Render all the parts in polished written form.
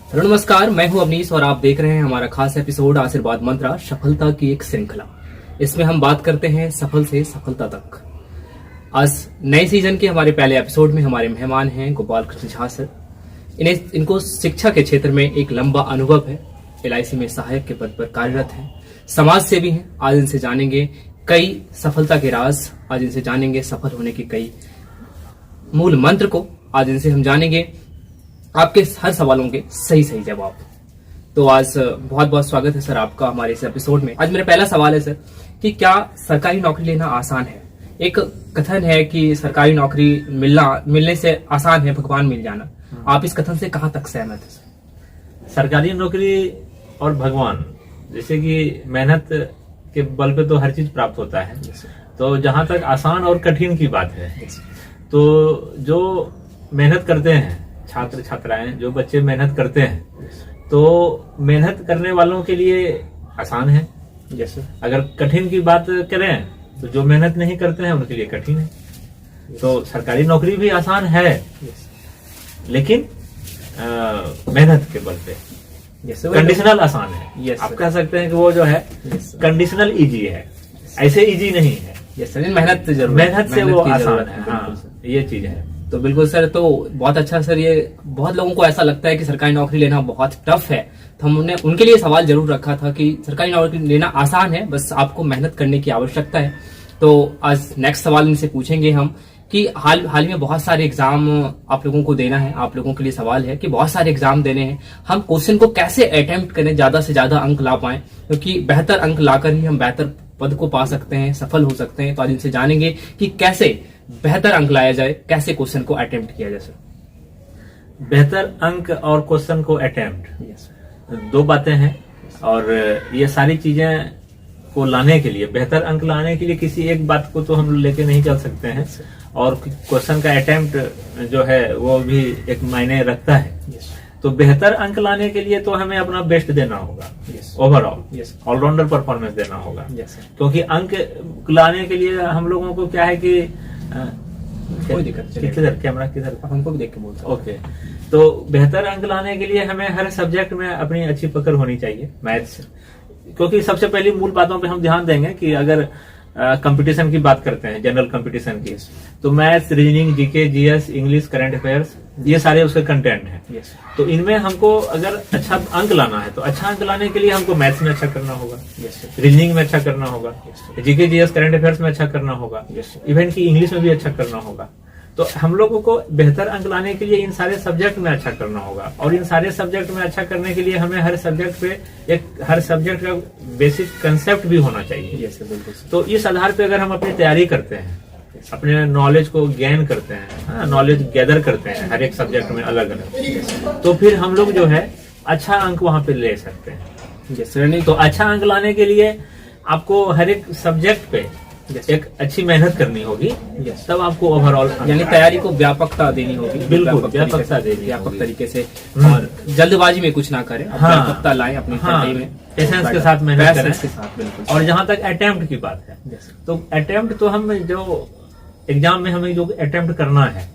Hello नमस्कार, मैं हूं अवनीश और आप देख रहे हैं हमारा खास एपिसोड आशीर्वाद मंत्रा सफलता की एक श्रृंखला। इसमें हम बात करते हैं सफल से सफलता तक। आज नए सीजन के हमारे पहले एपिसोड में हमारे मेहमान हैं गोपाल कृष्ण झा सर। इनको शिक्षा के क्षेत्र में एक लंबा अनुभव है। LIC में सहायक के पद पर कार्यरत हैं, समाज सेवी हैं। आज इनसे जानेंगे कई सफलता के राज, आज इनसे जानेंगे सफल होने के कई मूल मंत्र को, आज इनसे हम जानेंगे आपके हर सवालों के सही जवाब। तो आज बहुत बहुत स्वागत है सर आपका हमारे इस एपिसोड में। आज मेरा पहला सवाल है सर कि क्या सरकारी नौकरी लेना आसान है? एक कथन है कि सरकारी नौकरी मिलने से आसान है भगवान मिल जाना। आप इस कथन से कहां तक सहमत है सर? सरकारी नौकरी और भगवान, जैसे कि मेहनत के बल पे तो हर चीज प्राप्त होता है। तो जहां तक आसान और कठिन की बात है, तो जो मेहनत करते हैं छात्र छात्राएं, जो बच्चे मेहनत करते हैं, तो मेहनत करने वालों के लिए आसान है। जैसे अगर कठिन की बात करें तो जो मेहनत नहीं करते हैं उनके लिए कठिन है। तो सरकारी नौकरी भी आसान है, लेकिन मेहनत के बल पे कंडीशनल आसान है। आप कह सकते हैं कि वो जो है कंडीशनल इजी है, ऐसे इजी नहीं है। मेहनत से वो आसान है। हाँ, ये चीज है। तो बिल्कुल सर, तो बहुत अच्छा सर। ये बहुत लोगों को ऐसा लगता है कि सरकारी नौकरी लेना बहुत टफ है, तो हमने उनके लिए सवाल जरूर रखा था कि सरकारी नौकरी लेना आसान है, बस आपको मेहनत करने की आवश्यकता है। तो आज नेक्स्ट सवाल इनसे पूछेंगे हम कि हाल ही में बहुत सारे एग्जाम आप लोगों को देना है। आप लोगों के लिए सवाल है कि बहुत सारे एग्जाम देने हैं, हम क्वेश्चन को कैसे अटेम्प्ट करें, ज्यादा से ज्यादा अंक ला पाएं, क्योंकि बेहतर अंक लाकर ही हम बेहतर पद को पा सकते हैं, सफल हो सकते हैं। तो आज इनसे जानेंगे कि कैसे बेहतर अंक लाया जाए, कैसे क्वेश्चन को अटेम्प्ट किया जाए सर। बेहतर अंक और क्वेश्चन को अटेम्प्ट दो बातें हैं, और ये सारी चीजें को लाने के लिए, बेहतर अंक लाने के लिए किसी एक बात को तो हम लेके नहीं चल सकते हैं, और क्वेश्चन का अटेम्प्ट जो है वो भी एक मायने रखता है। तो बेहतर अंक लाने के लिए तो हमें अपना बेस्ट देना होगा, ओवरऑल ऑलराउंडर परफॉर्मेंस देना होगा। क्योंकि अंक लाने के लिए हम लोगों को क्या है कि कोई दिक्कत, किधर कैमरा किधर, हमको भी देख के बोलते। ओके, तो बेहतर अंक लाने के लिए हमें हर सब्जेक्ट में अपनी अच्छी पकड़ होनी चाहिए। मैथ्स, क्योंकि सबसे पहली मूल बातों पे हम ध्यान देंगे कि अगर कंपटीशन की बात करते हैं, जनरल कंपटीशन की, तो maths, reasoning, GK, GS, English, current affairs, ये सारे उसके कंटेंट हैं। तो इनमें हमको अगर अच्छा अंक लाना है, तो अच्छा अंक लाने के लिए हमको मैथ्स में अच्छा करना होगा, रीजनिंग में अच्छा करना होगा, जीके, जीएस, करंट अफेयर्स में अच्छा करना होगा, इवन की इंग्लिश में भी अच्छा करना होगा। तो हम लोगों को बेहतर अंक लाने के लिए इन सारे सब्जेक्ट में अच्छा करना होगा, और इन सारे सब्जेक्ट में अच्छा करने के लिए हमें हर सब्जेक्ट पे हर सब्जेक्ट का बेसिक कंसेप्ट भी होना चाहिए। तो इस आधार पे अगर हम अपनी तैयारी करते हैं, अपने नॉलेज को गेन करते हैं, नॉलेज गैदर करते हैं हर एक सब्जेक्ट में अलग अलग, तो फिर हम लोग जो है अच्छा अंक वहां पे ले सकते हैं। तो अच्छा अंक लाने के लिए आपको हर एक सब्जेक्ट पे एक अच्छी मेहनत करनी होगी, तब आपको ओवरऑल यानी तैयारी को व्यापकता देनी होगी। बिल्कुल व्यापकता देनी, व्यापक तरीके से, और जल्दबाजी में कुछ ना करें, व्यापकता लाएं अपनी तैयारी में, पेशेंस के साथ मेहनत करें। बिल्कुल। और जहां तक अटेम्प्ट की बात है, तो अटेम्प्ट तो हम जो एग्जाम में हमें जो अटेम्प्ट करना है,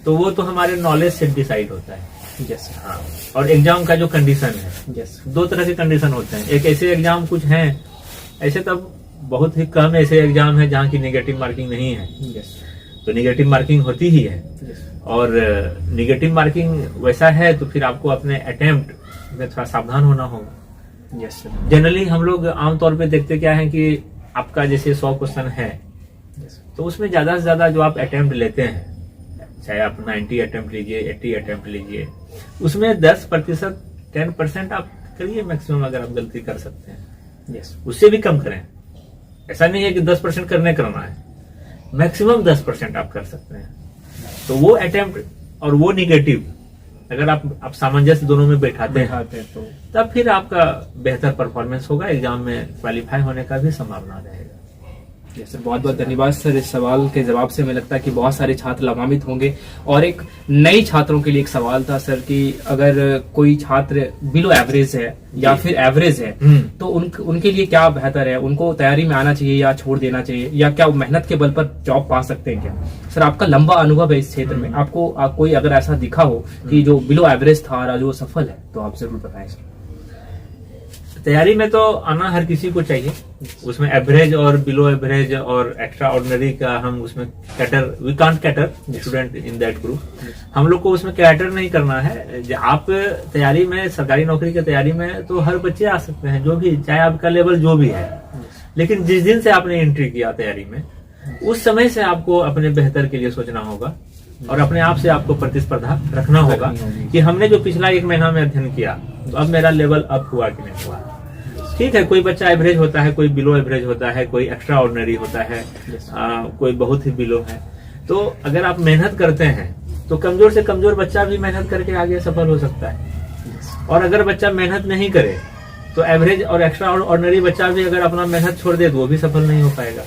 तो वो तो हमारे नॉलेज से डिसाइड होता है। हाँ, और एग्जाम का जो कंडीशन है, दो तरह के कंडीशन होते हैं। एक ऐसे एग्जाम कुछ हैं, ऐसे तब बहुत ही कम ऐसे एग्जाम है जहाँ की नेगेटिव मार्किंग नहीं है। तो नेगेटिव मार्किंग होती ही है, और नेगेटिव मार्किंग वैसा है तो फिर आपको अपने अटेम्प्ट में थोड़ा सावधान होना होगा। जनरली हम लोग आमतौर पे देखते क्या है कि आपका जैसे 100 क्वेश्चन है, तो उसमें ज्यादा से ज्यादा जो आप अटेम्प्ट लेते हैं, चाहे आप 90 अटेम्प्ट लीजिए, 80 अटेम्प्ट लीजिए, उसमें 10%, 10% आप करिए मैक्सिमम, अगर आप गलती कर सकते हैं। उससे भी कम करें, ऐसा नहीं है कि 10% करना है, मैक्सिमम 10% आप कर सकते हैं। तो वो अटेम्प्ट और वो निगेटिव अगर आप सामंजस्य दोनों में बैठाते हैं, तो तब फिर आपका बेहतर परफॉर्मेंस होगा, एग्जाम में क्वालिफाई होने का भी संभावना रहेगा। सर बहुत बहुत धन्यवाद सर। इस सवाल के जवाब से हमें लगता है कि बहुत सारे छात्र लाभान्वित होंगे। और एक नई छात्रों के लिए एक सवाल था सर कि अगर कोई छात्र बिलो एवरेज है या फिर एवरेज है तो उनके लिए क्या बेहतर है? उनको तैयारी में आना चाहिए या छोड़ देना चाहिए, या क्या वो मेहनत के बल पर जॉब पा सकते हैं क्या? सर आपका लंबा अनुभव है इस क्षेत्र में, आपको कोई अगर ऐसा दिखा हो कि जो बिलो एवरेज था और जो सफल है, तो आप जरूर बताएं सर। तैयारी में तो आना हर किसी को चाहिए, उसमें एवरेज और बिलो एवरेज और एक्स्ट्रा ऑर्डिनरी का हम उसमें cater, we can't cater student in that group. हम लोग को उसमें कैटर नहीं करना है। आप तैयारी में, सरकारी नौकरी की तैयारी में तो हर बच्चे आ सकते हैं, जो भी, चाहे आपका लेवल जो भी है। लेकिन जिस दिन से आपने एंट्री किया तैयारी में, उस समय से आपको अपने बेहतर के लिए सोचना होगा और अपने आप से आपको प्रतिस्पर्धा रखना होगा कि हमने जो पिछला 1 महीना में अध्ययन किया, तो अब मेरा लेवल अप हुआ कि नहीं हुआ। ठीक है, कोई बच्चा एवरेज होता है, कोई बिलो एवरेज होता है, कोई एक्स्ट्रा ऑर्डिनरी होता है, कोई बहुत ही बिलो है। तो अगर आप मेहनत करते हैं तो कमजोर से कमजोर बच्चा भी मेहनत करके आगे सफल हो सकता है। और अगर बच्चा मेहनत नहीं करे तो एवरेज और एक्स्ट्रा ऑर्डिनरी बच्चा भी अगर अपना मेहनत छोड़ दे तो वो भी सफल नहीं हो पाएगा।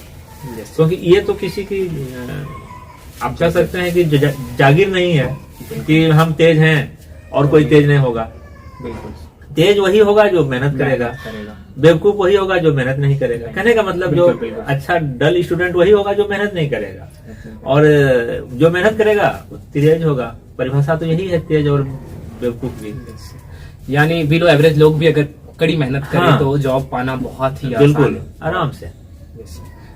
क्योंकि ये तो किसी की, आप कह सकते हैं कि जागीर नहीं है कि हम तेज हैं और कोई तेज नहीं होगा। बिल्कुल, तेज वही होगा जो मेहनत करेगा, बेवकूफ वही होगा जो मेहनत नहीं करेगा। कहने का मतलब जो अच्छा डल स्टूडेंट वही होगा जो मेहनत नहीं करेगा, और जो मेहनत करेगा वो तेज होगा। परिभाषा तो यही है, तेज और बेवकूफ भी। यानी बिलो एवरेज लोग भी अगर कड़ी मेहनत करें तो जॉब पाना बहुत ही बिल्कुल आराम से।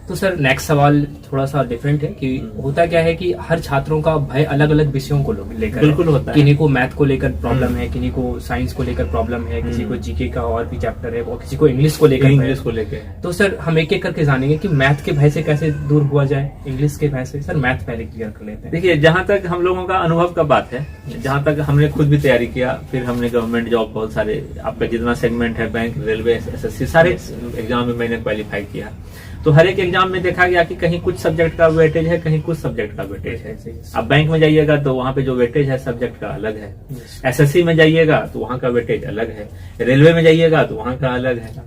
तो सर नेक्स्ट सवाल थोड़ा सा डिफरेंट है कि होता क्या है कि हर छात्रों का भय अलग अलग विषयों को लेकर बिल्कुल होता है। किन्हीं को मैथ को लेकर प्रॉब्लम है, किन्हीं को साइंस को लेकर प्रॉब्लम है, किसी को जीके का और भी चैप्टर है, और किसी को इंग्लिश को लेकर। तो सर हम एक एक करके जानेंगे कि मैथ के भय से कैसे दूर हुआ जाए, इंग्लिश के भय से। सर मैथ पहले क्लियर कर लेते हैं। देखिए, जहाँ तक हम लोगों का अनुभव का बात है, जहाँ तक हमने खुद भी तैयारी किया, फिर हमने गवर्नमेंट जॉब बहुत सारे, आपका जितना सेगमेंट है, बैंक, रेलवे, SSC, सारे एग्जाम में मैंने क्वालिफाई किया। तो हर एक एग्जाम में देखा गया कि कहीं कुछ सब्जेक्ट का वेटेज है, कहीं कुछ सब्जेक्ट का वेटेज है। अब बैंक में जाइएगा तो वहाँ पे जो वेटेज है सब्जेक्ट का अलग है, SSC में जाइएगा तो वहाँ का वेटेज अलग है, रेलवे में जाइएगा तो वहाँ का अलग है।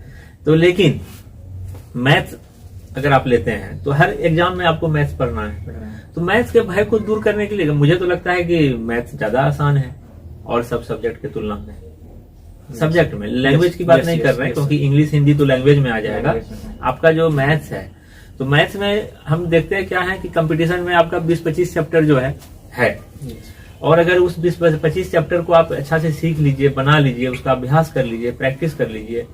तो लेकिन मैथ अगर आप लेते हैं तो हर एग्जाम में आपको मैथ्स पढ़ना है। तो मैथ्स के भय को दूर करने के लिए मुझे तो लगता है कि मैथ्स ज्यादा आसान है और सब सब्जेक्ट के तुलना में। सब्जेक्ट में लैंग्वेज की बात नहीं कर रहे हैं, क्योंकि इंग्लिश हिंदी तो लैंग्वेज में आ जाएगा। आपका जो मैथ्स है, तो मैथ्स में हम देखते हैं क्या है कि कंपटीशन में आपका 20-25 चैप्टर जो है। और अगर उस 20-25 चैप्टर को आप अच्छा से सीख लीजिए, बना लीजिए, उसका अभ्यास कर लीजिए, प्रैक्टिस कर लीजिए,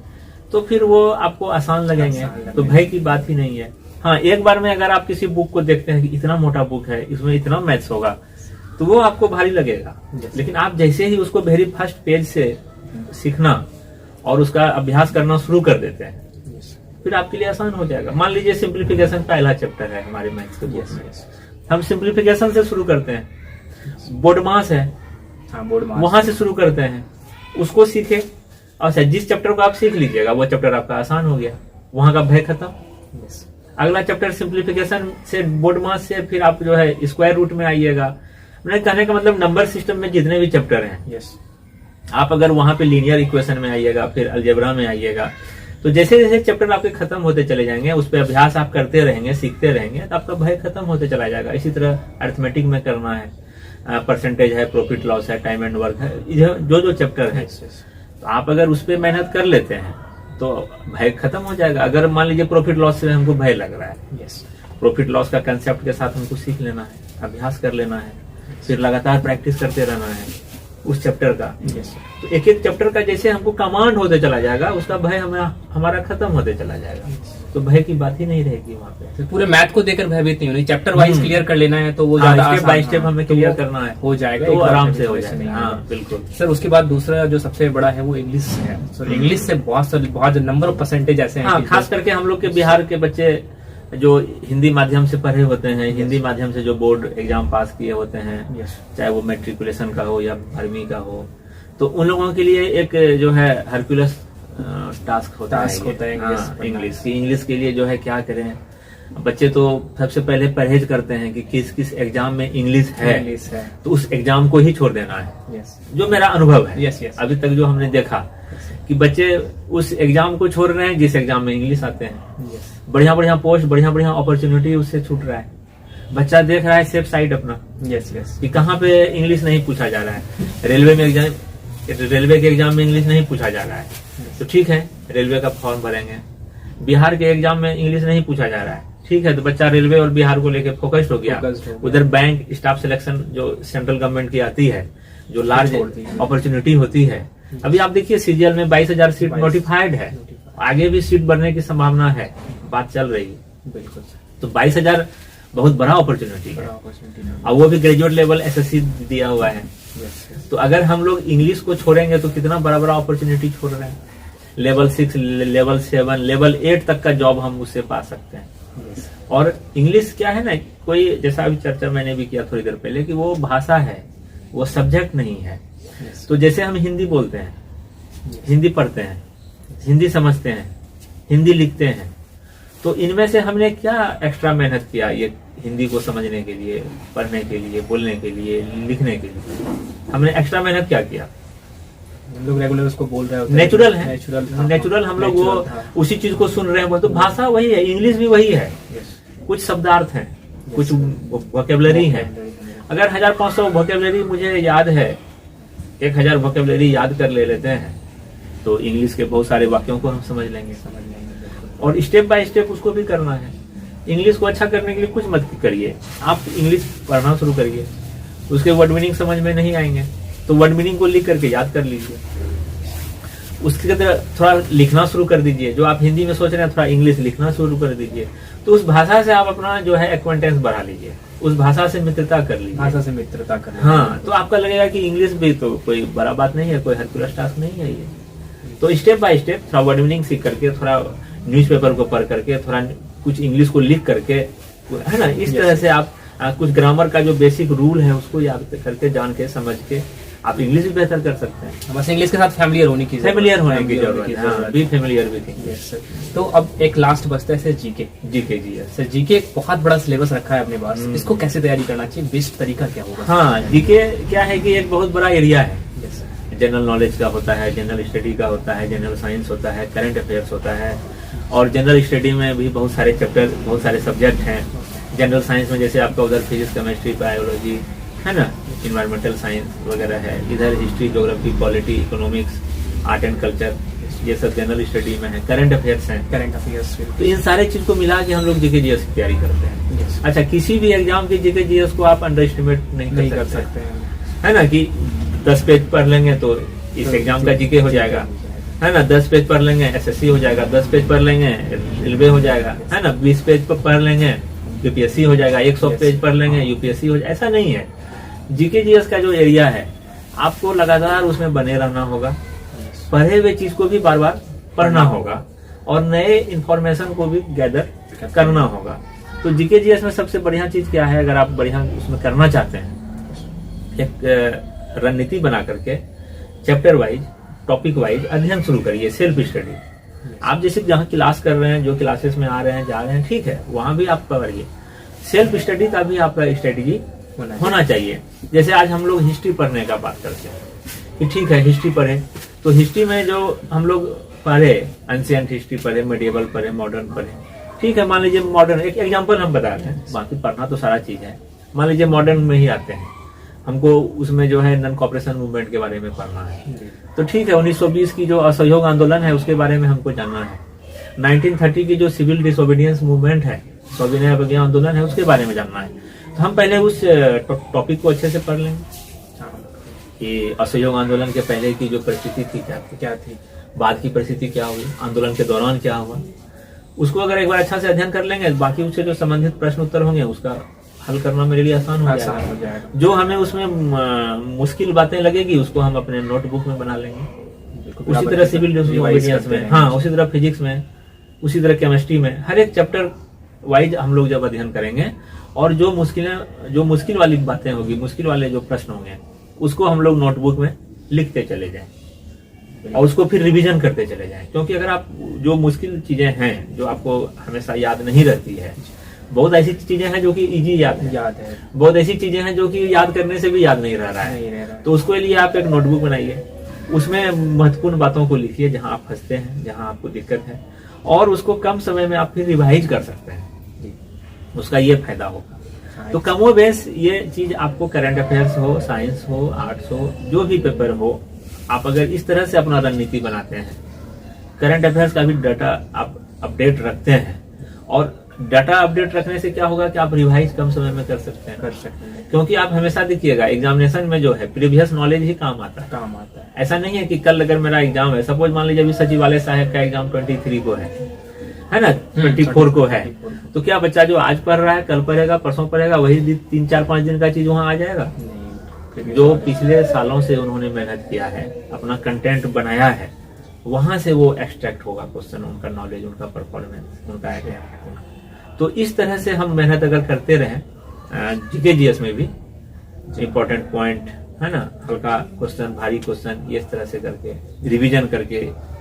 तो फिर वो आपको आसान लगेंगे। तो भय की बात ही नहीं है। हाँ, एक बार में अगर आप किसी बुक को देखते हैं कि इतना मोटा बुक है, इसमें इतना मैथ्स होगा, तो वो आपको भारी लगेगा। लेकिन आप जैसे ही उसको वेरी फर्स्ट पेज से सीखना और उसका अभ्यास करना शुरू कर देते हैं, फिर आपके लिए आसान हो जाएगा। मान लीजिए सिंप्लीफिकेशन पहला चैप्टर है हमारे मैथ्स के बुक में, हम सिंप्लीफिकेशन से शुरू करते हैं। बोर्ड मास है, वहां से शुरू करते हैं, उसको सीखे। अच्छा, जिस चैप्टर को आप सीख लीजिएगा वो चैप्टर आपका आसान हो गया, वहां का भय खत्म। अगला चैप्टर सिंप्लीफिकेशन से, बोर्ड मास से फिर आप जो है स्क्वायर रूट में आइएगा। मैंने कहने का मतलब नंबर सिस्टम में जितने भी चैप्टर हैं, आप अगर वहां पे लीनियर इक्वेशन में आइएगा, फिर अलजेब्रा में आइएगा, तो जैसे जैसे चैप्टर आपके खत्म होते चले जाएंगे, उस पर अभ्यास आप करते रहेंगे, सीखते रहेंगे, तो आपका भय खत्म होते चला जाएगा। इसी तरह अरिथमेटिक में करना है, परसेंटेज है, प्रॉफिट लॉस है, टाइम एंड वर्क है, जो जो चैप्टर है, तो आप अगर उस पर मेहनत कर लेते हैं तो भय खत्म हो जाएगा। अगर मान लीजिए प्रॉफिट लॉस से हमको भय लग रहा है, प्रॉफिट लॉस का कंसेप्ट के साथ हमको सीख लेना है, अभ्यास कर लेना है, फिर लगातार प्रैक्टिस करते रहना है उस चैप्टर का। तो एक एक चैप्टर का जैसे हमको कमांड होते चला जाएगा, उसका भय हमारा खत्म होते चला जाएगा। तो भय की बात ही नहीं रहेगी वहाँ पे। पूरे मैथ को देकर भयभीत नहीं होनी, चैप्टर वाइज क्लियर कर लेना है, तो वो ज्यादा स्टेप बाय स्टेप हमें क्लियर करना है, हो जाएगा, तो आराम से हो जाएगा। हाँ, बिल्कुल सर। उसके बाद दूसरा जो सबसे बड़ा है वो इंग्लिश है। सो इंग्लिश से बहुत नंबर ऑफ परसेंटेज ऐसे हैं, खास करके हम लोग के बिहार के बच्चे जो हिंदी माध्यम से पढ़े होते हैं, हिंदी माध्यम से जो बोर्ड एग्जाम पास किए होते हैं, चाहे वो मैट्रिकुलेशन का हो या 12वीं का हो, तो उन लोगों के लिए एक जो है हरक्यूलस टास्क होता है इंग्लिश। इंग्लिश के लिए जो है क्या करें, बच्चे तो सबसे पहले परहेज करते हैं कि किस किस एग्जाम में इंग्लिश है, तो उस एग्जाम को ही छोड़ देना है। जो मेरा अनुभव है अभी तक जो हमने देखा कि बच्चे उस एग्जाम को छोड़ रहे हैं जिस एग्जाम में इंग्लिश आते हैं। यस बढ़िया बढ़िया पोस्ट, बढ़िया बढ़िया अपॉर्चुनिटी उससे छूट रहा है। बच्चा देख रहा है सेफ साइड अपना यस यस कि कहाँ पे इंग्लिश नहीं पूछा जा रहा है। रेलवे के एग्जाम में इंग्लिश नहीं पूछा जा रहा है, तो ठीक है रेलवे का फॉर्म भरेंगे। बिहार के एग्जाम में इंग्लिश नहीं पूछा जा रहा है, ठीक है, तो बच्चा रेलवे और बिहार को लेकर फोकस्ड हो गया। उधर बैंक स्टाफ सिलेक्शन जो सेंट्रल गवर्नमेंट की आती है, जो लार्ज अपॉर्चुनिटी होती है। अभी आप देखिए सीजीएल में 22,000 सीट नोटिफाइड है, आगे भी सीट बढ़ने की संभावना है, बात चल रही है। बिल्कुल तो 22,000 बहुत बड़ा अपॉर्चुनिटी है, और वो भी ग्रेजुएट लेवल एसएससी दिया हुआ है। तो अगर हम लोग इंग्लिश को छोड़ेंगे तो कितना बड़ा बड़ा अपॉर्चुनिटी छोड़ रहे हैं। लेवल 6, लेवल 7, लेवल 8 तक का जॉब हम उससे पा सकते हैं। और इंग्लिश क्या है ना, कोई जैसा अभी चर्चा मैंने भी किया थोड़ी देर पहले कि वो भाषा है, वो सब्जेक्ट नहीं है। तो जैसे हम हिंदी बोलते हैं, हिंदी पढ़ते हैं, हिंदी समझते हैं, हिंदी लिखते हैं, तो इनमें से हमने क्या एक्स्ट्रा मेहनत किया ये हिंदी को समझने के लिए, पढ़ने के लिए, बोलने के लिए, लिखने के लिए? हमने एक्स्ट्रा मेहनत क्या किया? हम लोग रेगुलर उसको बोल रहे होते हैं, नेचुरल है, नेचुरल नेचुरल हम लोग वो उसी चीज को सुन रहे हैं। वो तो भाषा वही है, इंग्लिश भी वही है, कुछ शब्दार्थ हैं, कुछ वोकेबलरी है। अगर 1500 वोकेबलरी मुझे याद है, 1000 वोकेबलरी याद कर लेते हैं, तो इंग्लिश के बहुत सारे वाक्यों को हम समझ लेंगे। और स्टेप बाय स्टेप उसको भी करना है। इंग्लिश को अच्छा करने के लिए कुछ मत करिए, आप इंग्लिश पढ़ना शुरू करिए। उसके वर्ड मीनिंग समझ में नहीं आएंगे तो वर्ड मीनिंग को लिख करके याद कर लीजिए। उसके तरह थोड़ा लिखना शुरू कर दीजिए, जो आप हिंदी में सोच रहे हैं थोड़ा इंग्लिश लिखना शुरू कर दीजिए। तो उस भाषा से आप अपना जो है एक्वेंटेंस बढ़ा लीजिए, उस भाषा से मित्रता कर लीजिए। भाषा से मित्रता कर, हाँ, तो आपका लगेगा कि इंग्लिश भी तो कोई बड़ा बात नहीं है, कोई हरकुलस टास्क नहीं है ये। तो स्टेप बाय स्टेप थोड़ा वर्ड मीनिंग सीख करके, थोड़ा न्यूज़पेपर को पढ़ करके, थोड़ा कुछ इंग्लिश को लिख करके, है ना, इस तरह से आप कुछ ग्रामर का जो बेसिक रूल है उसको याद करके, जान के, समझ के आप इंग्लिश भी बेहतर कर सकते हैं। बस इंग्लिश के साथ फैमिलियर होने की जरूरत है, बी फेमिलियर विद इंग्लिश। तो अब एक लास्ट बचता है सर जीके। सर जीके एक बहुत बड़ा सिलेबस रखा है अपने पास, इसको कैसे तैयारी करना चाहिए, बेस्ट तरीका क्या होगा? हाँ, जीके क्या है कि एक बहुत बड़ा एरिया है। जनरल नॉलेज का होता है, जनरल स्टडी का होता है, जनरल साइंस होता है, करंट अफेयर्स होता है, और जनरल स्टडी में भी बहुत सारे चैप्टर, बहुत सारे सब्जेक्ट हैं। जनरल साइंस में जैसे आपका उधर फिजिक्स, केमिस्ट्री, बायोलॉजी है ना, इन्वायरमेंटल साइंस वगैरह है, इधर history, geography, polity, economics, art and culture, ये सब जनरल स्टडी में है। करंट अफेयर्स हैं, करंट अफेयर्स। तो इन सारे चीज को मिला के हम लोग जीके जीएस की तैयारी करते हैं। अच्छा, किसी भी एग्जाम के जीके जीएस को आप अंडर एस्टिमेट नहीं कर सकते हैं, है ना, कि 10 पेज पढ़ लेंगे तो इस एग्जाम का जीके हो जाएगा, है ना, 10 पेज पढ़ लेंगे एसएससी हो जाएगा, 10 पेज पढ़ लेंगे रेलवे हो जाएगा, है ना, 20 पेज पढ़ लेंगे यूपीएससी हो जाएगा, 100 पेज पढ़ लेंगे यूपीएससी हो जाएगा। ऐसा नहीं है। जीके जीएस का जो एरिया है, आपको लगातार उसमें बने रहना होगा, पढ़े हुए चीज को भी बार बार पढ़ना होगा, और नए इंफॉर्मेशन को भी गैदर करना होगा। तो जीके जीएस में सबसे बढ़िया चीज क्या है, अगर आप बढ़िया उसमें करना चाहते हैं, एक रणनीति बना करके चैप्टर वाइज, टॉपिक वाइज अध्ययन शुरू करिए, सेल्फ स्टडी। आप जैसे जहाँ क्लास कर रहे हैं, जो क्लासेस में आ रहे हैं, जा रहे हैं, ठीक है, वहां भी आप करिए। सेल्फ स्टडी का भी आपका स्ट्रेटेजी होना चाहिए। जैसे आज हम लोग हिस्ट्री पढ़ने का बात करते हैं कि ठीक है हिस्ट्री पढ़े, तो हिस्ट्री में जो हम लोग पढ़े, एंशिएंट हिस्ट्री पढ़े, मेडिएवल पढ़े, मॉडर्न पढ़े, ठीक है। मान लीजिए मॉडर्न, एक एग्जांपल हम बताते हैं, बाकी पढ़ना तो सारा चीज है। मान लीजिए मॉडर्न में ही आते हैं, हमको उसमें जो है नॉन कॉपरेशन मूवमेंट के बारे में पढ़ना है, तो ठीक है। 1920 की जो असहयोग आंदोलन है उसके बारे में हमको जानना है। 1930 की जो सिविल डिसोबीडियंस मूवमेंट है, सविनय अवज्ञा आंदोलन है, उसके बारे में जानना है। तो हम पहले उस टॉपिक को अच्छे से पढ़ लेंगे कि असहयोग आंदोलन के पहले की जो परिस्थिति थी क्या थी, बाद की परिस्थिति क्या हुई, आंदोलन के दौरान क्या हुआ, उसको अगर एक बार अच्छा से अध्ययन कर लेंगे, बाकी उससे जो संबंधित प्रश्न उत्तर होंगे उसका हल करना मेरे लिए आसान हो जाएगा। जो हमें उसमें मुश्किल बातें लगेगी उसको हम अपने नोटबुक में बना लेंगे। उसी तरह सिविल डिसोबीडियंस में, हाँ, उसी तरह फिजिक्स में, उसी तरह केमिस्ट्री में, हर एक चैप्टर वाइज हम लोग जब अध्ययन करेंगे, और जो मुश्किल वाली बातें होगी, मुश्किल वाले जो प्रश्न होंगे, उसको हम लोग नोटबुक में लिखते चले जाएं और उसको फिर रिवीजन करते चले जाएं। क्योंकि अगर आप जो मुश्किल चीजें हैं, जो आपको हमेशा याद नहीं रहती है, बहुत ऐसी चीजें हैं जो कि इजी याद है, बहुत ऐसी चीजें हैं जो कि याद करने से भी याद नहीं रह रहा है, तो उसके लिए आप एक नोटबुक बनाइए, उसमें महत्वपूर्ण बातों को लिखिए जहां आप फंसते हैं, जहां आपको दिक्कत है, और उसको कम समय में आप फिर रिवाइज कर सकते हैं। उसका ये फायदा होगा। तो कमो बेस ये चीज आपको करंट अफेयर्स हो, साइंस हो, आर्ट्स हो, जो भी पेपर हो, आप अगर इस तरह से अपना रणनीति बनाते हैं, करंट अफेयर्स का भी डाटा आप अपडेट रखते हैं, और डाटा अपडेट रखने से क्या होगा कि आप रिवाइज कम समय में कर सकते हैं। क्योंकि आप हमेशा देखिएगा एग्जामिनेशन में जो है प्रीवियस नॉलेज ही काम आता है। ऐसा नहीं है कि कल अगर मेरा एग्जाम है, सपोज मान लीजिए अभी सचिवालय सहायक का एग्जाम 23 को है ना, 24 को है, तो क्या बच्चा जो आज पढ़ रहा है कल पढ़ेगा, परसों पढ़ेगा, वही 3-4-5 दिन का चीज वहां आ जाएगा? जो पिछले सालों से उन्होंने मेहनत किया है, अपना कंटेंट बनाया है, वहां से वो एक्सट्रैक्ट होगा क्वेश्चन, उनका नॉलेज, उनका परफॉर्मेंस, उनका आइडिया। तो इस तरह से हम मेहनत अगर करते रहें, जीके जीएस में भी इम्पोर्टेंट पॉइंट है ना, हल्का क्वेश्चन, भारी क्वेश्चन, ये इस तरह से करके रिवीजन करके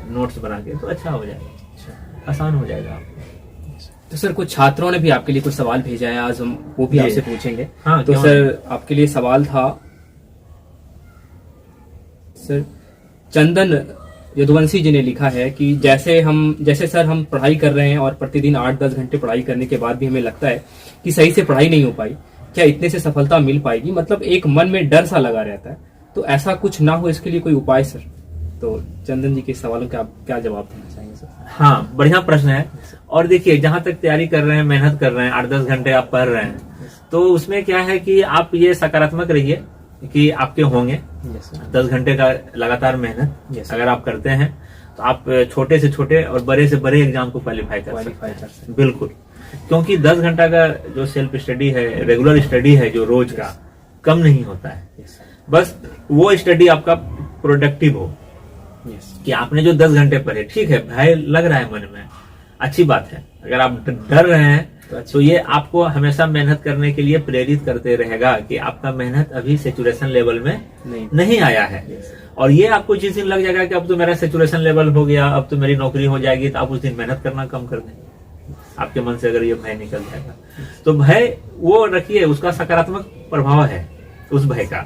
नोट्स बना के, तो अच्छा हो जाएगा, आसान हो जाएगा आपको। तो सर कुछ छात्रों ने भी आपके लिए कुछ सवाल भेजा है, आज हम वो भी आपसे पूछेंगे। हाँ, तो सर आपके लिए सवाल था, सर चंदन यदुवंशी जी ने लिखा है कि जैसे सर हम पढ़ाई कर रहे हैं और प्रतिदिन 8-10 घंटे पढ़ाई करने के बाद भी हमें लगता है कि सही से पढ़ाई नहीं हो पाई, क्या इतने से सफलता मिल पाएगी? मतलब एक मन में डर सा लगा रहता है, तो ऐसा कुछ ना हो, इसके लिए कोई उपाय सर? तो चंदन जी के सवालों का आप क्या जवाब देना चाहेंगे सर? हाँ, बढ़िया प्रश्न है। और देखिए, जहां तक तैयारी कर रहे हैं, मेहनत कर रहे हैं, 8-10 घंटे आप पढ़ रहे हैं, तो उसमें क्या है कि आप ये सकारात्मक रहिए कि आपके होंगे 10 घंटे का लगातार मेहनत अगर आप करते हैं, तो आप छोटे से छोटे और बड़े से बड़े एग्जाम को क्वालिफाई कर सकते हैं। बिल्कुल, क्योंकि 10 घंटा का जो सेल्फ स्टडी है, रेगुलर स्टडी है, जो रोज का, कम नहीं होता है। बस वो स्टडी आपका प्रोडक्टिव हो, कि आपने जो 10 घंटे पढ़े, ठीक है, भय लग रहा है मन में, अच्छी बात है। अगर आप डर रहे हैं तो ये आपको हमेशा मेहनत करने के लिए प्रेरित करते रहेगा कि आपका मेहनत अभी सेचुरेशन लेवल में नहीं आया है। और ये आपको जिस दिन लग जाएगा कि अब तो मेरा सेचुरेशन लेवल हो गया, अब तो मेरी नौकरी हो जाएगी, तो आप उस दिन मेहनत करना कम कर देंगे। आपके मन से अगर ये भय निकल जाएगा, तो भय वो रखिए, उसका सकारात्मक प्रभाव है उस भय का।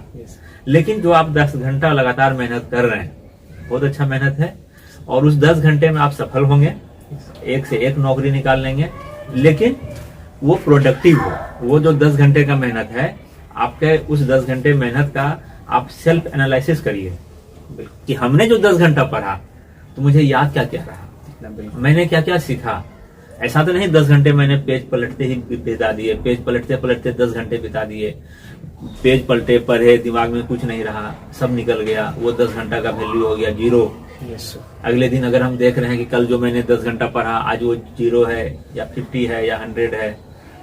लेकिन जो आप 10 घंटा लगातार मेहनत कर रहे हैं, बहुत अच्छा मेहनत है, और उस 10 घंटे में आप सफल होंगे, एक से एक नौकरी निकाल लेंगे, लेकिन वो प्रोडक्टिव हो। वो जो 10 घंटे का मेहनत है, आपके उस 10 घंटे मेहनत का आप सेल्फ एनालिसिस करिए कि हमने जो 10 घंटा पढ़ा, तो मुझे याद क्या क्या रहा, मैंने क्या क्या सीखा। ऐसा तो नहीं 10 घंटे मैंने पेज पलटते ही बिता दिए, पेज पलटते पलटते 10 घंटे बिता दिए, पेज पलटे, पढ़े, दिमाग में कुछ नहीं रहा, सब निकल गया, वो 10 घंटा का वैल्यू हो गया 0। अगले दिन अगर हम देख रहे हैं कि कल जो मैंने 10 घंटा पढ़ा, आज वो 0 है या 50 है या 100 है,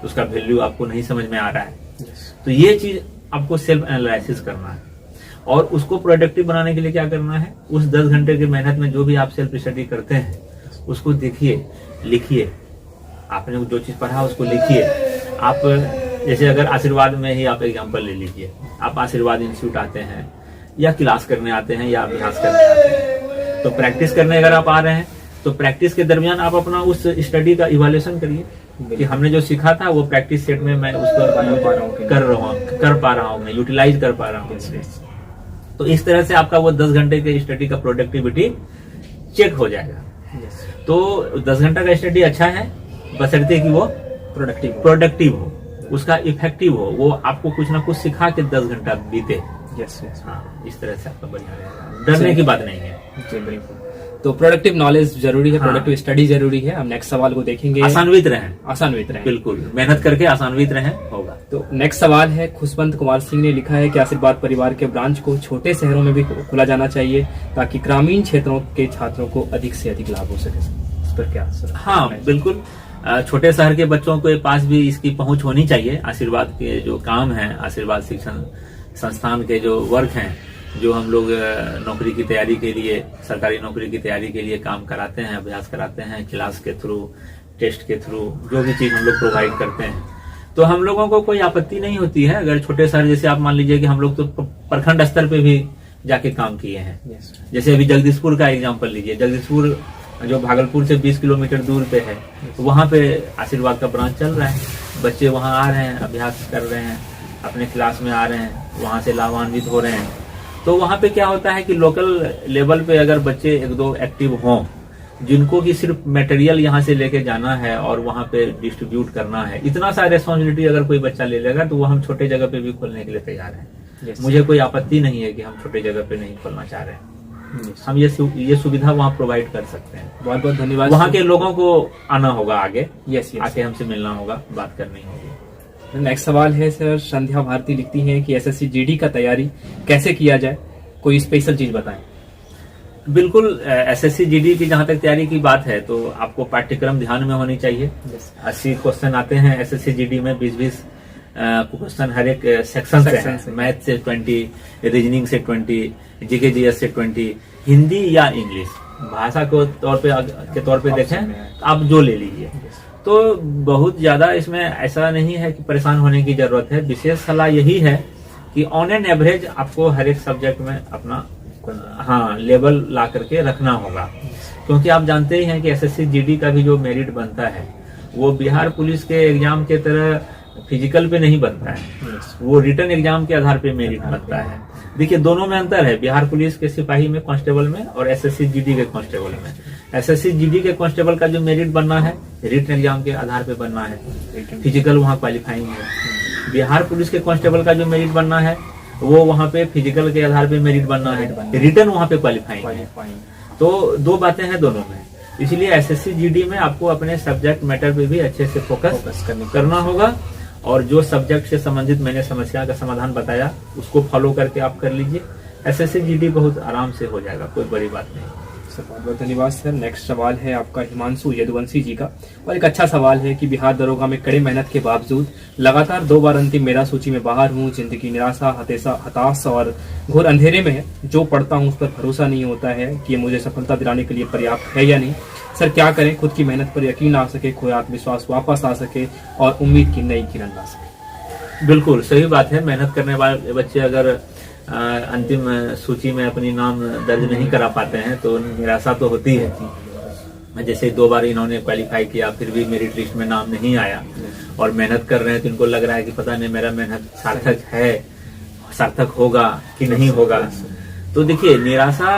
उसका वैल्यू आपको नहीं समझ में आ रहा है। तो ये चीज आपको सेल्फ एनालिसिस करना है, और उसको प्रोडक्टिव बनाने के लिए क्या करना है, उस 10 घंटे की मेहनत में जो भी आप सेल्फ स्टडी करते हैं, उसको देखिए, लिखिए। आपने जो चीज पढ़ा उसको लिखिए। आप जैसे अगर आशीर्वाद में ही आप एग्जाम्पल ले लीजिए, आप आशीर्वाद इंस्टीट्यूट आते हैं, या क्लास करने आते हैं, या अभ्यास करने आते हैं, तो प्रैक्टिस करने अगर आप आ रहे हैं, तो प्रैक्टिस के दरमियान आप अपना उस स्टडी का इवैल्यूएशन करिए कि हमने जो सीखा था वो प्रैक्टिस सेट में मैं उसको कर पा रहा हूँ, मैं यूटिलाइज कर पा रहा हूँ। तो इस तरह से आपका वो 10 घंटे के स्टडी का प्रोडक्टिविटी चेक हो जाएगा। तो 10 घंटा का स्टडी अच्छा है, बशर्ते कि वो प्रोडक्टिव हो, उसका इफेक्टिव हो, वो आपको कुछ ना कुछ सिखा के 10 घंटा बीते। हाँ, इस तरह से आपका बढ़िया रहेगा, डरने की बात नहीं है। जी बिल्कुल। तो प्रोडक्टिव नॉलेज जरूरी है, प्रोडक्टिव स्टडी जरूरी है। हम नेक्स्ट सवाल को देखेंगे। आसान्वित रहें, बिल्कुल मेहनत करके आसान्वित रहें, होगा। तो नेक्स्ट सवाल है, खुशवंत कुमार सिंह ने लिखा है कि आशीर्वाद परिवार के ब्रांच को छोटे शहरों में भी खोला जाना चाहिए, ताकि ग्रामीण क्षेत्रों के छात्रों को अधिक से अधिक लाभ हो सके। इस पर क्या सर? हाँ बिल्कुल, छोटे शहर के बच्चों के पास भी इसकी पहुंच होनी चाहिए। आशीर्वाद के जो काम है, आशीर्वाद शिक्षण संस्थान के जो वर्क हैं, जो हम लोग नौकरी की तैयारी के लिए, सरकारी नौकरी की तैयारी के लिए काम कराते हैं, अभ्यास कराते हैं, क्लास के थ्रू, टेस्ट के थ्रू, जो भी चीज हम लोग प्रोवाइड करते हैं, तो हम लोगों को कोई आपत्ति नहीं होती है। अगर छोटे शहर, जैसे आप मान लीजिए कि हम लोग तो प्रखंड स्तर पे भी जाके काम किए हैं। जैसे अभी जगदीशपुर का एग्जाम्पल लीजिए, जगदीशपुर जो भागलपुर से 20 किलोमीटर दूर पे है, तो वहाँ पे आशीर्वाद का ब्रांच चल रहा है, बच्चे वहाँ आ रहे हैं, अभ्यास कर रहे हैं, अपने क्लास में आ रहे हैं, वहाँ से लाभान्वित हो रहे हैं। तो वहां पे क्या होता है कि लोकल लेवल पे अगर बच्चे एक दो एक्टिव हों, जिनको कि सिर्फ मटेरियल यहाँ से लेके जाना है और वहां पे डिस्ट्रीब्यूट करना है, इतना सा रेस्पॉन्सिबिलिटी अगर कोई बच्चा ले लेगा तो वो हम छोटे जगह पे भी खोलने के लिए तैयार हैं। Yes. मुझे कोई आपत्ति नहीं है कि हम छोटे जगह पे नहीं खोलना चाह रहे हैं। हम ये सुविधा वहाँ प्रोवाइड कर सकते हैं। बहुत बहुत धन्यवाद। वहाँ के लोगों को आना होगा आगे, यस यस। आके हमसे मिलना होगा, बात करनी होगी। नेक्स्ट सवाल है सर, संध्या भारती लिखती हैं कि एसएससी जीडी का तैयारी कैसे किया जाए, कोई स्पेशल चीज बताएं। बिल्कुल, एसएससी जीडी की जहां तक तैयारी की बात है तो आपको पाठ्यक्रम ध्यान में होनी चाहिए। 80 क्वेश्चन आते हैं एसएससी जीडी में, 20-20 क्वेश्चन हर एक सेक्शन से, मैथ से 20, रीजनिंग से 20, जीके जीएस से 20, हिंदी या इंग्लिश भाषा के तौर पे देखें तो आप जो ले लीजिए। तो बहुत ज्यादा इसमें ऐसा नहीं है कि परेशान होने की जरूरत है। विशेष सलाह यही है कि ऑन एन एवरेज आपको हर एक सब्जेक्ट में अपना लेवल ला करके रखना होगा, क्योंकि आप जानते ही हैं कि एसएससी जीडी का भी जो मेरिट बनता है वो बिहार पुलिस के एग्जाम के तरह फिजिकल पे नहीं बनता है, वो रिटन एग्जाम के आधार पे मेरिट बनता है। देखिए दोनों में अंतर है, बिहार पुलिस के सिपाही में, कांस्टेबल में, और एसएससी जीडी के कांस्टेबल में। एसएससी जीडी के कांस्टेबल का जो मेरिट बनना है रिटन एग्जाम के आधार पे बनना है, फिजिकल वहाँ क्वालिफाइंग है। बिहार पुलिस के कांस्टेबल का जो मेरिट बनना है वो वहाँ पे फिजिकल के आधार पे मेरिट बनना है, रिटन वहाँ पे क्वालिफाइंग है। तो दो बातें हैं दोनों में, इसलिए एसएससी जीडी में आपको अपने सब्जेक्ट मैटर पे भी अच्छे से फोकस करना होगा, और जो सब्जेक्ट से संबंधित मैंने समस्या का समाधान बताया उसको फॉलो करके आप कर लीजिए। एसएससी जीडी बहुत आराम से हो जाएगा, कोई बड़ी बात नहीं। सर बहुत बहुत धन्यवाद सर। नेक्स्ट सवाल है आपका हिमांशु यदुवंशी जी का, और एक अच्छा सवाल है कि बिहार दरोगा में कड़ी मेहनत के बावजूद लगातार 2 बार अंतिम मेरा सूची में बाहर हूँ। जिंदगी निराशा, हताश और घोर अंधेरे में है। जो पढ़ता हूँ उस पर भरोसा नहीं होता है कि ये मुझे सफलता दिलाने के लिए पर्याप्त है या नहीं। सर क्या करें, खुद की मेहनत पर यकीन आ सके, खोया आत्मविश्वास वापस आ सके और उम्मीद की नई किरण ला सके। बिल्कुल सही बात है। मेहनत करने वाले बच्चे अगर अंतिम सूची में अपनी नाम दर्ज नहीं करा पाते हैं तो निराशा तो होती है। जैसे 2 बार इन्होंने क्वालिफाई किया फिर भी मेरिट लिस्ट में नाम नहीं आया, और मेहनत कर रहे हैं तो इनको लग रहा है कि पता नहीं मेरा मेहनत सार्थक होगा कि नहीं होगा। तो देखिए निराशा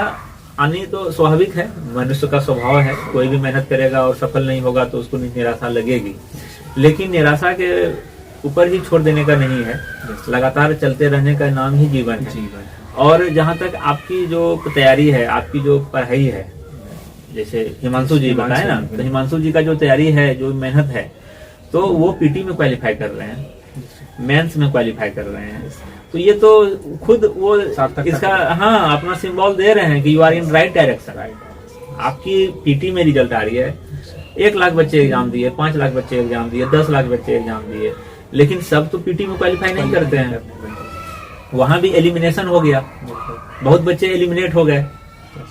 आनी तो स्वाभाविक है, मनुष्य का स्वभाव है। कोई भी मेहनत करेगा और सफल नहीं होगा तो उसको निराशा लगेगी, लेकिन निराशा के ऊपर ही छोड़ देने का नहीं है, लगातार चलते रहने का नाम ही जीवन है। और जहाँ तक आपकी जो तैयारी है, आपकी जो पढ़ाई है, जैसे हिमांशु जी बताए ना, तो हिमांशु जी का जो तैयारी है, जो मेहनत है, तो वो पीटी में क्वालिफाई कर रहे हैं, मेंस में क्वालिफाई कर रहे हैं। तो ये तो खुद वो इसका अपना सिंबल दे रहे हैं कि you are in right direction. आपकी पीटी में रिजल्ट आ रही है, 1 लाख बच्चे एग्जाम दिए, 5 लाख बच्चे एग्जाम दिए, 10 लाख बच्चे एग्जाम दिए, लेकिन सब तो पीटी में क्वालिफाई नहीं करते हैं। वहां भी एलिमिनेशन हो गया, बहुत बच्चे एलिमिनेट हो गए,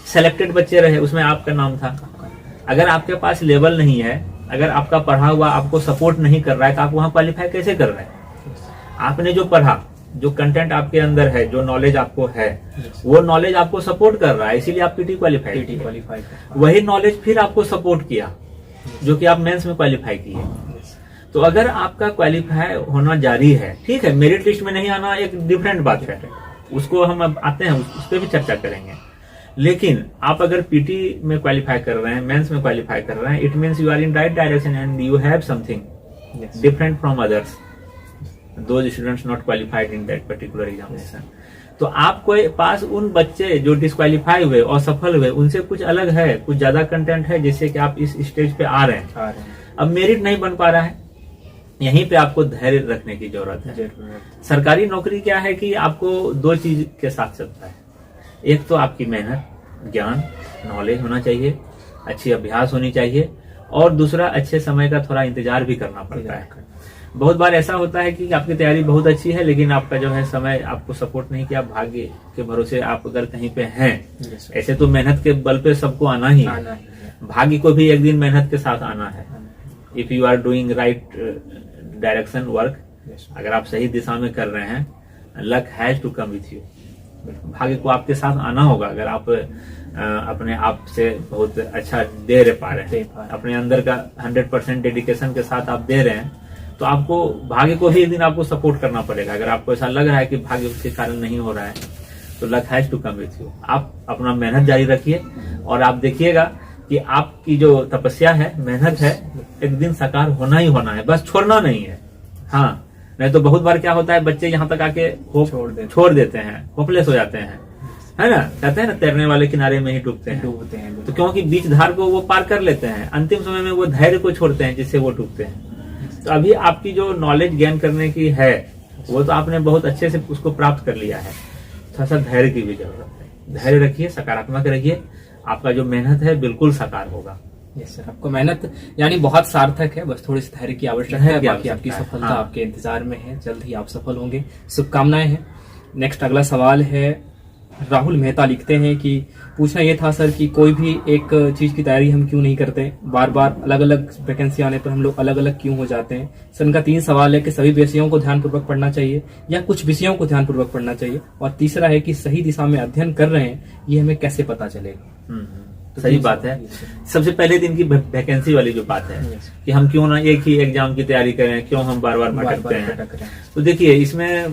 सेलेक्टेड बच्चे रहे, उसमें आपका नाम था। अगर आपके पास लेवल नहीं है, अगर आपका पढ़ा हुआ आपको सपोर्ट नहीं कर रहा है तो आप वहां क्वालिफाई कैसे कर रहे हैं? आपने जो पढ़ा, जो कंटेंट आपके अंदर है, जो नॉलेज आपको है, वो नॉलेज आपको सपोर्ट कर रहा है, इसीलिए आप पीटी क्वालिफाई। वही नॉलेज फिर आपको सपोर्ट किया जो कि आप मेंस में क्वालिफाई किए। तो अगर आपका क्वालिफाई होना जारी है, ठीक है, मेरिट लिस्ट में नहीं आना एक डिफरेंट बात है, उसको हम अब आते हैं, उस पर भी चर्चा करेंगे। लेकिन आप अगर पीटी में क्वालिफाई कर रहे हैं, मेंस में क्वालिफाई कर रहे हैं, it means you are in right direction and you have something different from others, those students not qualified in that particular examination. तो आपको पास उन बच्चे जो डिस्क्वालीफाई हुए और सफल हुए उनसे कुछ अलग है, कुछ ज्यादा कंटेंट है, जिससे कि आप इस स्टेज पे आ रहे हैं। अब मेरिट नहीं बन पा रहा है, यहीं पे आपको धैर्य रखने की जरूरत है। सरकारी नौकरी क्या है कि आपको 2 चीज के साथ चलता है, एक तो आपकी मेहनत, ज्ञान, नॉलेज होना चाहिए, अच्छी अभ्यास होनी चाहिए, और दूसरा अच्छे समय का थोड़ा इंतजार भी करना पड़ता है। बहुत बार ऐसा होता है कि आपकी तैयारी बहुत अच्छी है लेकिन आपका जो है समय आपको सपोर्ट नहीं किया, भाग्य के भरोसे आप अगर कहीं पे हैं, ऐसे तो मेहनत के बल पे सबको आना ही है, भाग्य को भी एक दिन मेहनत के साथ आना है। If you are doing right direction work, अगर आप सही दिशा में कर रहे हैं, luck has to come with you, भाग्य को आपके साथ आना होगा। अगर आप अपने आप से बहुत अच्छा दे रहे पा रहे हैं, अपने अंदर का 100% डेडिकेशन के साथ आप दे रहे हैं, तो आपको भाग्य को भी एक दिन आपको सपोर्ट करना पड़ेगा। अगर आपको ऐसा लग रहा है कि भाग्य उसके कारण नहीं हो रहा है, तो luck has to come with you. आप अपना मेहनत जारी रखिए और आप देखिएगा कि आपकी जो तपस्या है, मेहनत है, एक दिन साकार होना ही होना है, बस छोड़ना नहीं है। हाँ, नहीं तो बहुत बार क्या होता है, बच्चे यहाँ तक आके छोड़ देते हैं, होपलेस हो जाते हैं, है ना। कहते हैं ना, तैरने वाले किनारे में ही डूबते हैं। तो क्योंकि बीच धार को वो पार कर लेते हैं, अंतिम समय में वो धैर्य को छोड़ते हैं जिससे वो डूबते हैं। तो अभी आपकी जो नॉलेज गेन करने की है वो तो आपने बहुत अच्छे से उसको प्राप्त कर लिया है, थोड़ा सा धैर्य की भी जरूरत है। धैर्य रखिए, सकारात्मक रहिए, आपका जो मेहनत है बिल्कुल साकार होगा। यस सर, आपको मेहनत यानी बहुत सार्थक है, बस थोड़ी सी धैर्य की आवश्यकता है। बाकी आपकी सफलता आपके इंतजार में है, जल्द ही आप सफल होंगे, शुभकामनाएं हैं। नेक्स्ट अगला सवाल है, राहुल मेहता लिखते हैं कि पूछना ये था सर कि कोई भी एक चीज की तैयारी हम क्यों नहीं करते, बार बार अलग अलग वैकेंसी आने पर हम लोग अलग अलग क्यों हो जाते हैं। सर इनका 3 सवाल है कि सभी विषयों को ध्यानपूर्वक पढ़ना चाहिए या कुछ विषयों को ध्यानपूर्वक पढ़ना चाहिए, और तीसरा है कि सही दिशा में अध्ययन कर रहे हैं ये हमें कैसे पता चलेगा। तो सही बात है। सबसे पहले दिन की वैकेंसी वाली जो बात है कि हम क्यों ना एक ही एग्जाम की तैयारी करें, क्यों हम बार बार भटकते हैं। तो देखिए, इसमें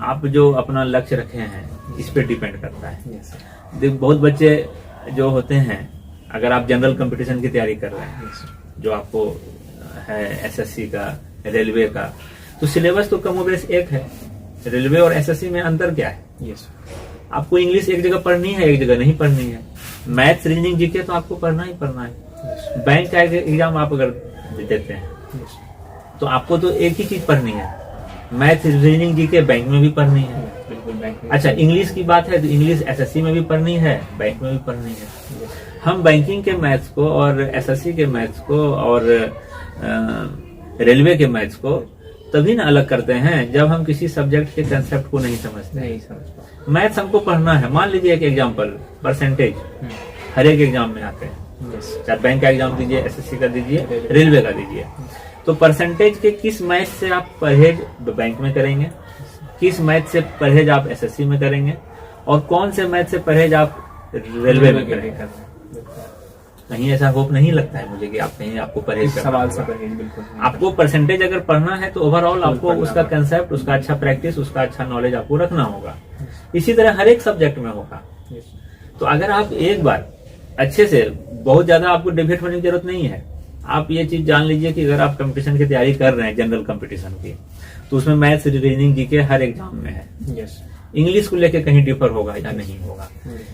आप जो अपना लक्ष्य रखे हैं इस पे डिपेंड करता है। बहुत बच्चे जो होते हैं, अगर आप जनरल कंपटीशन की तैयारी कर रहे हैं, जो आपको है एसएससी का, रेलवे का, तो सिलेबस तो कम बेस एक है। रेलवे और एसएससी में अंतर क्या है? आपको इंग्लिश एक जगह पढ़नी है, एक जगह नहीं पढ़नी है। मैथ्स, रीजनिंग, जीके तो आपको पढ़ना ही पढ़ना है। बैंक का एग्जाम आप अगर देते हैं तो आपको तो एक ही चीज पढ़नी है, मैथ, रीजनिंग, जीके बैंक में भी पढ़नी है। अच्छा, इंग्लिश की बात है तो इंग्लिश एसएससी में भी पढ़नी है, बैंक में भी पढ़नी है। हम बैंकिंग के मैथ्स को और एसएससी के मैथ्स को और रेलवे के मैथ्स को तभी ना अलग करते हैं जब हम किसी सब्जेक्ट के कंसेप्ट को नहीं समझते। मैथ्स हमको पढ़ना है। मान लीजिए एक एग्जाम्पल, परसेंटेज हर एक एग्जाम में आते हैं, चाहे बैंक का एग्जाम दीजिए, एसएससी का दीजिए, रेलवे का दीजिए। तो परसेंटेज के किस मैथ से आप परहेज बैंक में करेंगे, किस मैथ से परहेज आप एसएससी में करेंगे, और कौन से मैथ से परहेज आप रेलवे में करेंगे। कहीं ऐसा होप नहीं लगता है मुझे कि आप कहीं आपको परहेज सवाल से परहेज बिल्कुल। आपको परसेंटेज अगर पढ़ना है तो ओवरऑल आपको उसका कंसेप्ट, उसका अच्छा प्रैक्टिस, उसका अच्छा नॉलेज आपको रखना होगा। इसी तरह हर एक सब्जेक्ट में होगा। तो अगर आप एक बार अच्छे से, बहुत ज्यादा आपको डिबेट होने की जरूरत नहीं है। आप ये चीज जान लीजिए कि अगर आप कंपटीशन की तैयारी कर रहे हैं, जनरल कंपटीशन की, तो उसमें मैथ्स, रीजनिंग, जीके हर एग्जाम में है। इंग्लिश को लेकर कहीं डिफर होगा या नहीं होगा,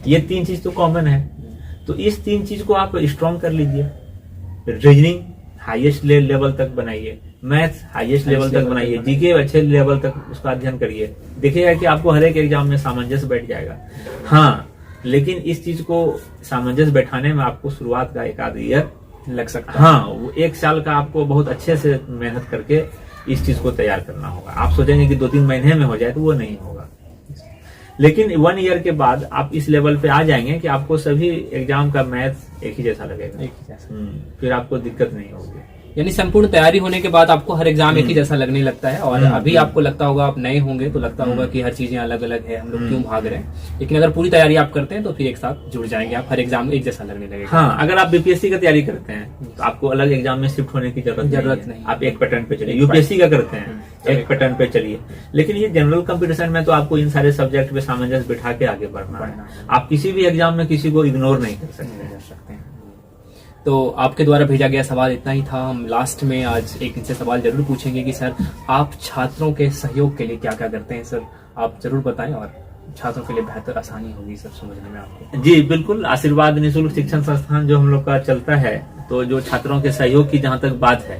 ये 3 चीज तो कॉमन है। तो इस 3 चीज को आप स्ट्रॉन्ग कर लीजिए। रीजनिंग हाईएस्ट लेवल तक बनाइए, मैथ्स हाईएस्ट लेवल तक बनाइए, जीके अच्छे लेवल तक उसका अध्ययन करिए। देखिएगा कि आपको हर एक एग्जाम में सामंजस्य बैठ जाएगा। हाँ, लेकिन इस चीज को सामंजस्य बैठाने में आपको शुरुआत का 1 आध ईयर लग सकता है। हाँ, वो 1 साल का आपको बहुत अच्छे से मेहनत करके इस चीज को तैयार करना होगा। आप सोचेंगे कि 2-3 महीने में हो जाए, तो वो नहीं होगा। लेकिन 1 ईयर के बाद आप इस लेवल पे आ जाएंगे कि आपको सभी एग्जाम का मैथ्स एक ही जैसा लगेगा, एक ही जैसा। फिर आपको दिक्कत नहीं होगी। यानी संपूर्ण तैयारी होने के बाद आपको हर एग्जाम एक ही जैसा लगने लगता है। और अभी आपको लगता होगा, आप नए होंगे तो लगता होगा कि हर चीजें अलग अलग है, हम लोग क्यों भाग रहे हैं। लेकिन अगर पूरी तैयारी आप करते हैं तो फिर एक साथ जुड़ जाएंगे आप, हर एग्जाम एक जैसा लगने लगेगा। हाँ, अगर आप बीपीएससी का तैयारी करते हैं तो आपको अलग एग्जाम में शिफ्ट होने की जरूरत नहीं। आप एक पैटर्न पे चलिए। यूपीएससी का करते हैं, एक पैटर्न पे चलिए। लेकिन ये जनरल कंपटीशन में तो आपको इन सारे सब्जेक्ट पे सामंजस्य बिठा के आगे बढ़ना है। आप किसी भी एग्जाम में किसी को इग्नोर नहीं कर सकते। तो आपके द्वारा भेजा गया सवाल इतना ही था। हम लास्ट में आज एक इनसे सवाल जरूर पूछेंगे कि सर आप छात्रों के सहयोग के लिए क्या क्या करते हैं। सर आप जरूर बताएं, और छात्रों के लिए बेहतर आसानी होगी सब समझने में आपको। जी बिल्कुल। आशीर्वाद निःशुल्क शिक्षण संस्थान जो हम लोग का चलता है, तो जो छात्रों के सहयोग की जहाँ तक बात है,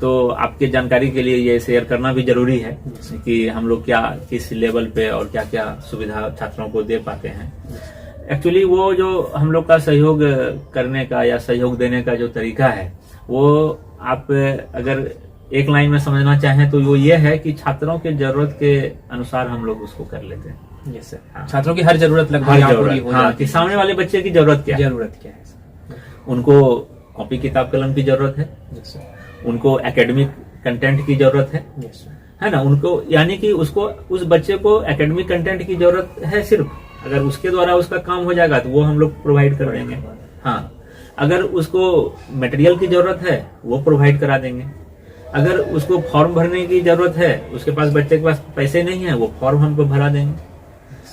तो आपके जानकारी के लिए ये शेयर करना भी जरूरी है कि हम लोग क्या, किस लेवल पे और क्या क्या सुविधा छात्रों को दे पाते हैं। एक्चुअली वो जो हम लोग का सहयोग करने का या सहयोग देने का जो तरीका है, वो आप अगर एक लाइन में समझना चाहें तो वो ये है कि छात्रों के जरूरत के अनुसार हम लोग उसको कर लेते हैं। Yes sir. हाँ। छात्रों की हर जरूरत लगभग पूरी हो जाती है। कि सामने वाले बच्चे की जरूरत क्या है। उनको कॉपी किताब कलम की जरूरत है, उनको एकेडमिक कंटेंट की जरूरत है ना। उनको यानी कि उसको, उस बच्चे को एकेडमिक कंटेंट की जरूरत है सिर्फ। अगर उसके द्वारा उसका काम हो जाएगा तो वो हम लोग प्रोवाइड कर देंगे। हाँ, अगर उसको मटेरियल की जरूरत है वो प्रोवाइड करा देंगे। अगर उसको फॉर्म भरने की जरूरत है, उसके पास, बच्चे के पास पैसे नहीं है, वो फॉर्म हमको भरा देंगे।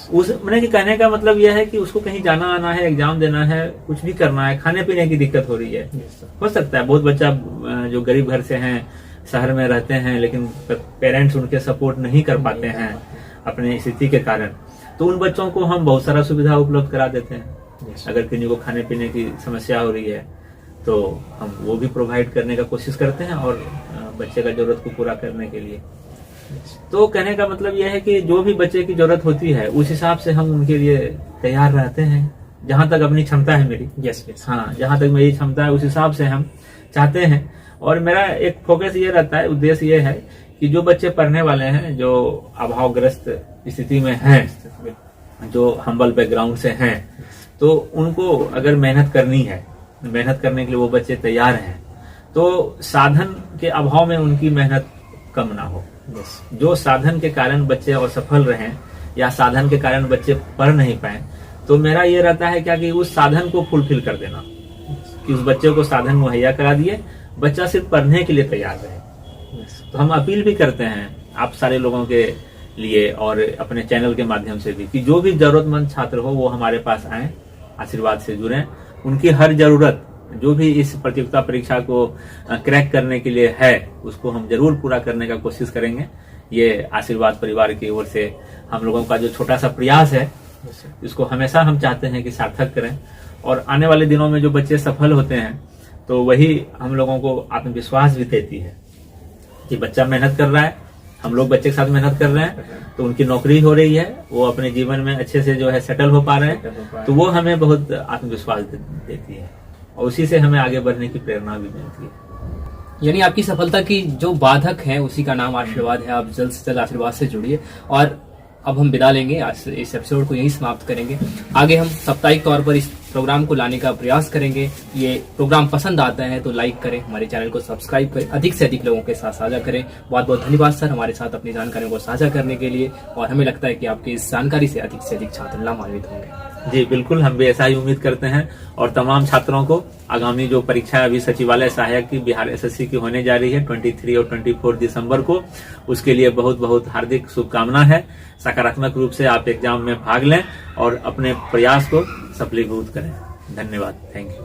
उस मैंने कि कहने का मतलब यह है कि उसको कहीं जाना आना है, एग्जाम देना है, कुछ भी करना है, खाने पीने की दिक्कत हो रही है। हो सकता है बहुत बच्चा जो गरीब घर से हैं, शहर में रहते हैं, लेकिन पेरेंट्स उनके सपोर्ट नहीं कर पाते हैं अपने स्थिति के कारण, तो उन बच्चों को हम बहुत सारा सुविधा उपलब्ध करा देते हैं। अगर किसी को खाने पीने की समस्या हो रही है तो हम वो भी प्रोवाइड करने का कोशिश करते हैं, और बच्चे का जरूरत को पूरा करने के लिए। तो कहने का मतलब यह है कि जो भी बच्चे की जरूरत होती है उस हिसाब से हम उनके लिए तैयार रहते हैं, जहां तक अपनी क्षमता है मेरी। हाँ, जहां तक मेरी क्षमता है उस हिसाब से हम चाहते हैं। और मेरा एक फोकस ये रहता है, उद्देश्य ये है कि जो बच्चे पढ़ने वाले हैं, जो अभावग्रस्त स्थिति में हैं, जो हम्बल बैकग्राउंड से हैं, तो उनको अगर मेहनत करनी है, मेहनत करने के लिए वो बच्चे तैयार हैं, तो साधन के अभाव में उनकी मेहनत कम ना हो। जो साधन के कारण बच्चे असफल रहें या साधन के कारण बच्चे पढ़ नहीं पाए, तो मेरा ये रहता है क्या कि उस साधन को फुलफिल कर देना, कि उस बच्चे को साधन मुहैया करा दिए, बच्चा सिर्फ पढ़ने के लिए तैयार रहे। तो हम अपील भी करते हैं आप सारे लोगों के लिए और अपने चैनल के माध्यम से भी, कि जो भी जरूरतमंद छात्र हो वो हमारे पास आए, आशीर्वाद से जुड़ें। उनकी हर जरूरत जो भी इस प्रतियोगिता परीक्षा को क्रैक करने के लिए है, उसको हम जरूर पूरा करने का कोशिश करेंगे। ये आशीर्वाद परिवार की ओर से हम लोगों का जो छोटा सा प्रयास है, इसको हमेशा हम चाहते हैं कि सार्थक करें। और आने वाले दिनों में जो बच्चे सफल होते हैं, तो वही हम लोगों को आत्मविश्वास भी देती है कि बच्चा मेहनत कर रहा है, हम लोग बच्चे के साथ मेहनत कर रहे हैं, तो उनकी नौकरी हो रही है, वो अपने जीवन में अच्छे से जो है सेटल हो पा रहे हैं, तो वो हमें बहुत आत्मविश्वास देती है, और उसी से हमें आगे बढ़ने की प्रेरणा भी मिलती है। यानी आपकी सफलता की जो बाधक है उसी का नाम आशीर्वाद है। आप जल्द से जल्द आशीर्वाद से जुड़िए। और अब हम विदा लेंगे, आज इस एपिसोड को यहीं समाप्त करेंगे। आगे हम साप्ताहिक तौर पर इस प्रोग्राम को लाने का प्रयास करेंगे। ये प्रोग्राम पसंद आता है तो लाइक करें, हमारे चैनल को सब्सक्राइब करें, अधिक से अधिक लोगों के साथ साझा करें। बहुत बहुत धन्यवाद सर, हमारे साथ अपनी जानकारियों को साझा करने के लिए। और हमें लगता है कि आपकी इस जानकारी से अधिक छात्र लाभान्वित होंगे। जी बिल्कुल, हम भी ऐसा ही उम्मीद करते हैं। और तमाम छात्रों को आगामी जो परीक्षा अभी सचिवालय सहायक की बिहार एसएससी की होने जा रही है 23 और 24 दिसंबर को, उसके लिए बहुत बहुत हार्दिक शुभकामना है। सकारात्मक रूप से आप एग्जाम में भाग लें और अपने प्रयास को सफलीभूत करें। धन्यवाद, थैंक यू।